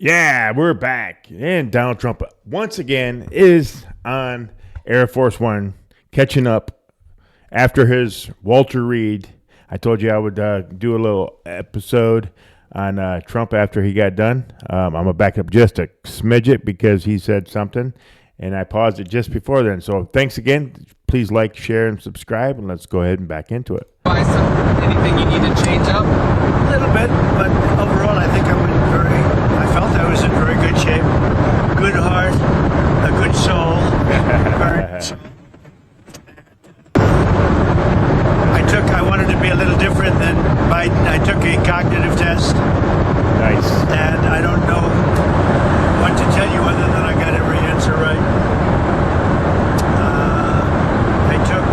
Yeah, we're back. And Donald Trump, once again, is on Airforce One, catching up after his Walter Reed. I told you I would do a little episode on Trump after he got done. I'm going to back up just a smidget because he said something, and I paused it just before then. So thanks again. Please like, share, and subscribe, and let's go ahead and back into it. Anything you need to change up? A little bit, but overall I think I felt I was in very good shape. Good heart, a good soul. I wanted to be a little different than Biden. I took a cognitive test. Nice. And I don't know what to tell you other than I got every answer right. I took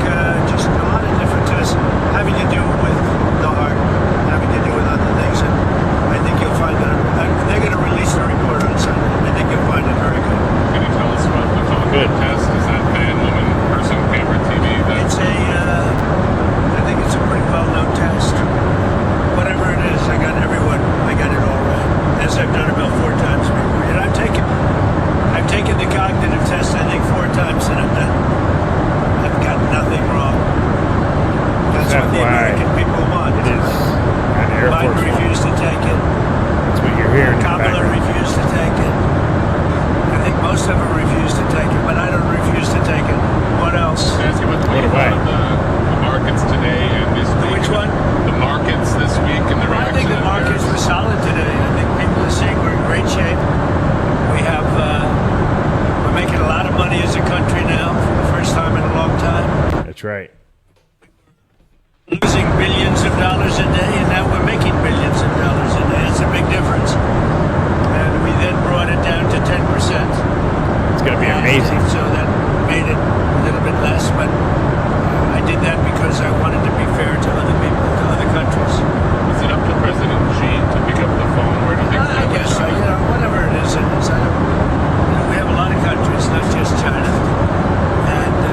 just a lot of different tests having to do with the heart, having to do with other things, and I think you'll find that they're going to release the report on Sunday. I think you'll find it very good. Can you tell us what the good test is? That man, woman, person, camera, TV? It's I think it's a pretty well-known test. Whatever it is, I got it all right, as I've done about 4 times before. And I've taken the cognitive test, I think, 4 times, and I've got nothing wrong. That's what the American people want. It is on Air Biden Force One. refused to take it. That's what you're hearing. Kamala refused to take it. I think most of them refused to take it, but I don't refuse to take it. What else? Can I ask you what you thought of the markets today and this week? Which one? The markets this week and the reaction. I think the markets were solid today. I think people are saying we're in great shape. We're making a lot of money as a country now for the first time in a long time. That's right. Losing billions of dollars a day, and now we're making billions of dollars a day. It's a big difference. And we then brought it down to 10%. It's going to be amazing. So that made it a little bit less, but I did that because I wanted to be fair to other people, to other countries. Is it up to President Xi to pick up the phone? Where do you think? I guess so. Whatever it is, we have a lot of countries, not just China.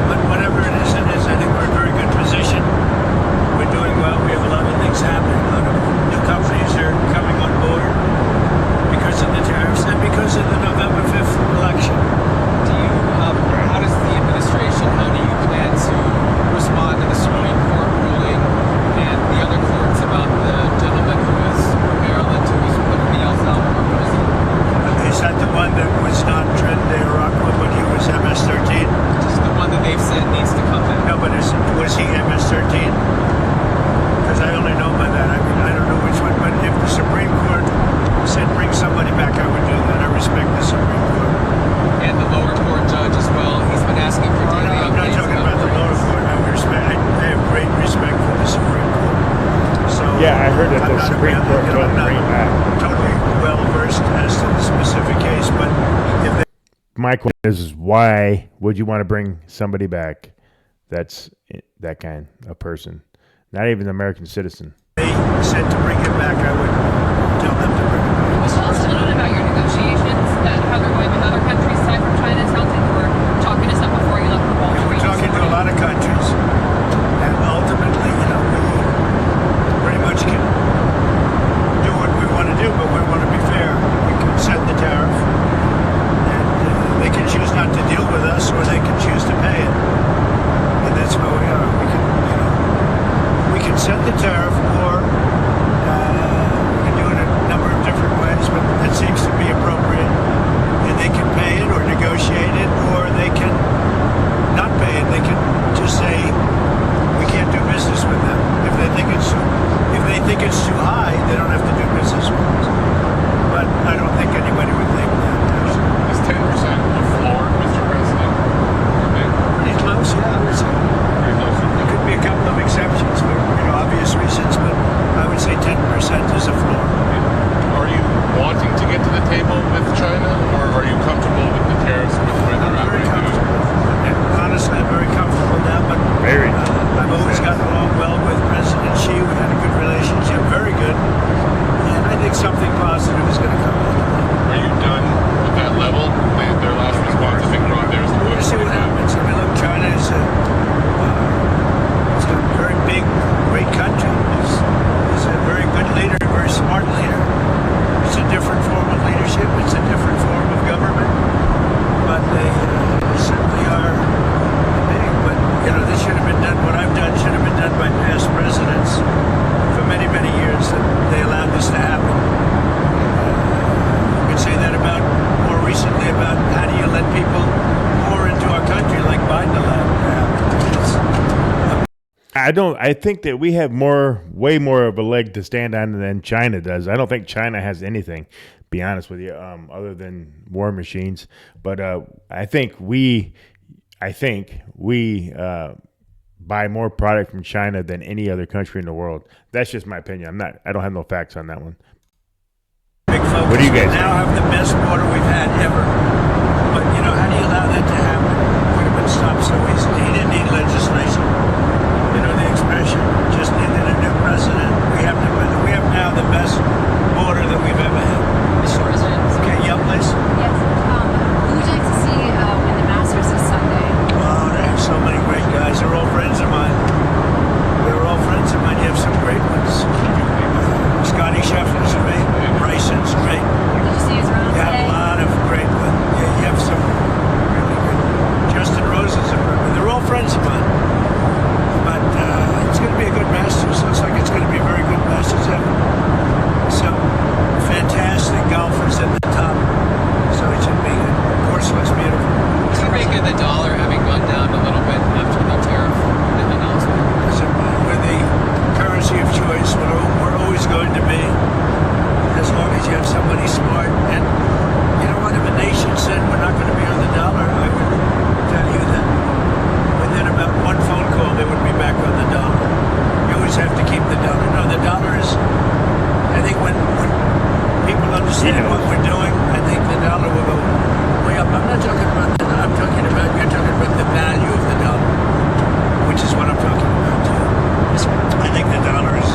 But whatever it is, I think we're in a very good position. We're doing well. We have a lot of things happening. A lot of new companies are coming on board because of the tariffs and because of the November 5th election. How does the administration, how do you plan to respond to the Supreme Court ruling and the other courts about the gentleman who was Maryland, who was putting the else out for president? Is that the one that was not Trent Rockwood, but he was MS-13? Just the one that they've said needs to come back. No, but was he MS-13? Because I only know by that. I mean, I don't know which one. But if the Supreme Court said bring somebody back, I would do that. I respect the Supreme Court. And the lower court judge as well. He's been asking for daily I'm not updates talking about the lower court. I have great respect for the Supreme Court. So Yeah, I heard that the Supreme Court told him to bring it back. Totally well versed as to the specific case, but if they My question is, why would you want to bring somebody back that's that kind of person? Not even an American citizen. said to bring him back, I would tell them to bring him back. Well, tell us a little bit about your negotiations, how they're going with other countries aside from China. It sounds like you were talking to some before you left for Walter We're Reed. talking to a lot of countries, and ultimately, we pretty much can do what we want to do, but we want to be fair. We can set the tariff, and they can choose not to deal with us, or they can choose to pay it. And that's where we are. We can set the tariff, or we can do it a number of different ways, but that seems to be appropriate. And they can pay it or negotiate it, or they can not pay it. They can just say we can't do business with them. If they think it's too high, they don't have to do business with us. But I don't think anybody would think that. Is 10% the floor, Mr. President? Pretty close, yeah. I would say. Pretty close. There could be a couple of exceptions for obvious reasons, but I would say 10% is a floor. Are you wanting to get to the table with China, or are you comfortable with the tariffs with where they're I'm at very right now? comfortable. And honestly, I'm very comfortable now, but Very. don't. I think that we have way more of a leg to stand on than China does. I don't think China has anything. Be honest with you, other than war machines. But I think we buy more product from China than any other country in the world. That's just my opinion. I don't have no facts on that one. Big focus. What do you guys We now have the best border we've had ever. But, how do you allow that to happen? Would have been stopped so easily. He didn't need legislation. The expression just needed a new president. We have now the best border that we've ever had. As short as it is. Okay, yeah, please. Yes. Who would you like to see win the Masters this Sunday? Oh, they have so many great guys. They're all friends of mine. You have some great ones. Scotty Scheffler's great. Bryson's great. Did you see his round You have today? a lot of great ones. Yeah, you have some really good. Justin Rose is a friend. They're all friends of mine. But it's going to be a good Masters. Looks like it's going to be a very good Masters ever. Some fantastic golfers at the top. So it should be good. Of course, it looks beautiful. What do you make of the dollar having gone down a little bit after the tariff announcement? So we're the currency of choice. We're always going to be, as long as you have somebody smart. And you know what? If a nation said we're not going to be on the dollar, I would tell you that within about one phone call they would be back on the dollar. You always have to keep the dollar. No, the dollar is. I think when people understand what we're doing, I think the dollar will go way up. I'm not talking about that. You're talking about the value of the dollar, which is what I'm talking about too. I think the dollar is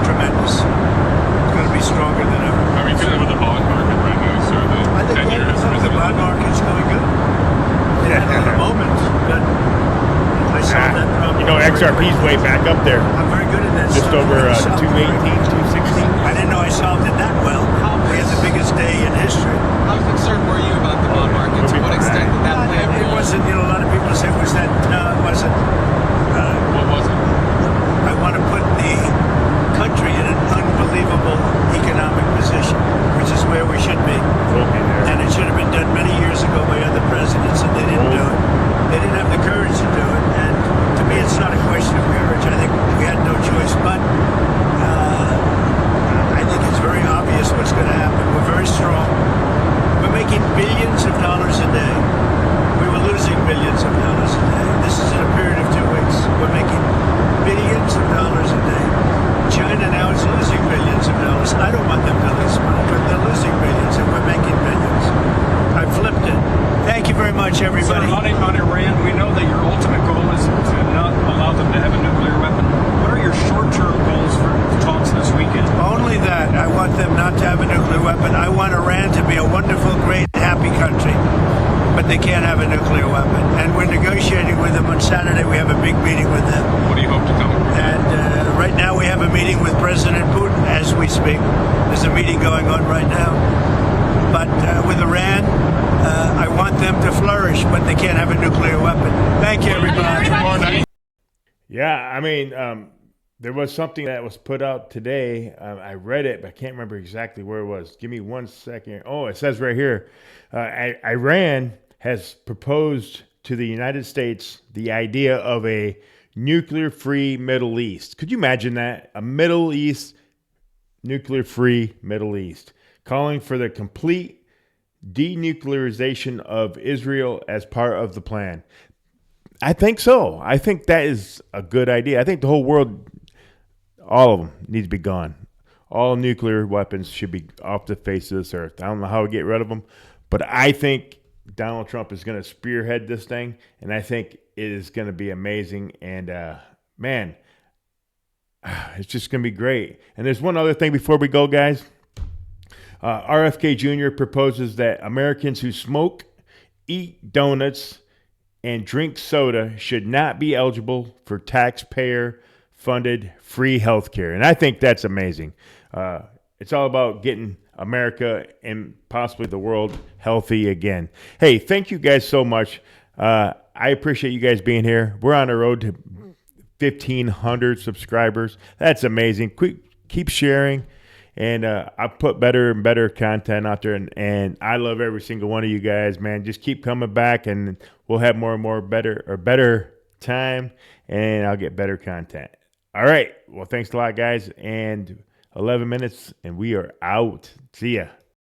tremendous. It's going to be stronger than ever. How are you feeling with the bond market right now, sir? I The think 10-year has the risen. bond market's going good. It had a little moment, but I saw that problem. XRP's way back up there, I'm very good at that just stuff. over I solved it 218, very- 216. I didn't know I solved it that well. We had the biggest day in history. How concerned were you about the bond market? To what extent did that play a It role? wasn't, a lot of people say, was that, no, it wasn't. What was it? I want to put the country in an unbelievable economic position, which is where we should be. We'll be there. And it should have been done many years ago by other presidents, and they didn't do it. They didn't have the courage to do it. And to me, it's not a question of courage. I think we had no choice. But I think it's very obvious what's going to happen. We're very strong. We're making billions of dollars a day. We were losing billions of dollars a day. This is in a period of 2 weeks. We're making billions of dollars a day. China now is losing billions of dollars. I don't want them to lose money, but they're losing billions, and we're making billions. I flipped it. Thank you very much, everybody. Sir, on Iran, we know that your ultimate goal is to not allow them to have a nuclear weapon. What are your short-term goals for talks this weekend? Only that. I want them not to have a nuclear weapon. I want Iran to be a wonderful, great, happy country. But they can't have a nuclear weapon. And we're negotiating with them on Saturday. We have a big meeting with them. What do you hope to come? And right now we have a meeting with President Putin as we speak. There's a meeting going on right now. But with Iran, I want them to flourish, but they can't have a nuclear weapon. Thank you, everybody. Yeah, there was something that was put out today. I read it, but I can't remember exactly where it was. Give me 1 second. Oh, it says right here. Iran has proposed to the United States the idea of a nuclear-free Middle East. Could you imagine that? A Middle East, nuclear-free Middle East. Calling for the complete denuclearization of Israel as part of the plan. I think so. I think that is a good idea. I think the whole world, all of them, need to be gone. All nuclear weapons should be off the face of this earth. I don't know how we get rid of them, but I think Donald Trump is going to spearhead this thing, and I think it is going to be amazing. And, man, it's just going to be great. And there's one other thing before we go, guys. RFK Jr. proposes that Americans who smoke, eat donuts, and drink soda should not be eligible for taxpayer-funded free health care. And I think that's amazing. It's all about getting America and possibly the world healthy again. Hey, thank you guys so much. I appreciate you guys being here. We're on the road to 1,500 subscribers. That's amazing. Keep sharing. And I put better and better content out there, and I love every single one of you guys, man. Just keep coming back, and we'll have more and more better time, and I'll get better content. All right. Well, thanks a lot, guys. And 11 minutes, and we are out. See ya.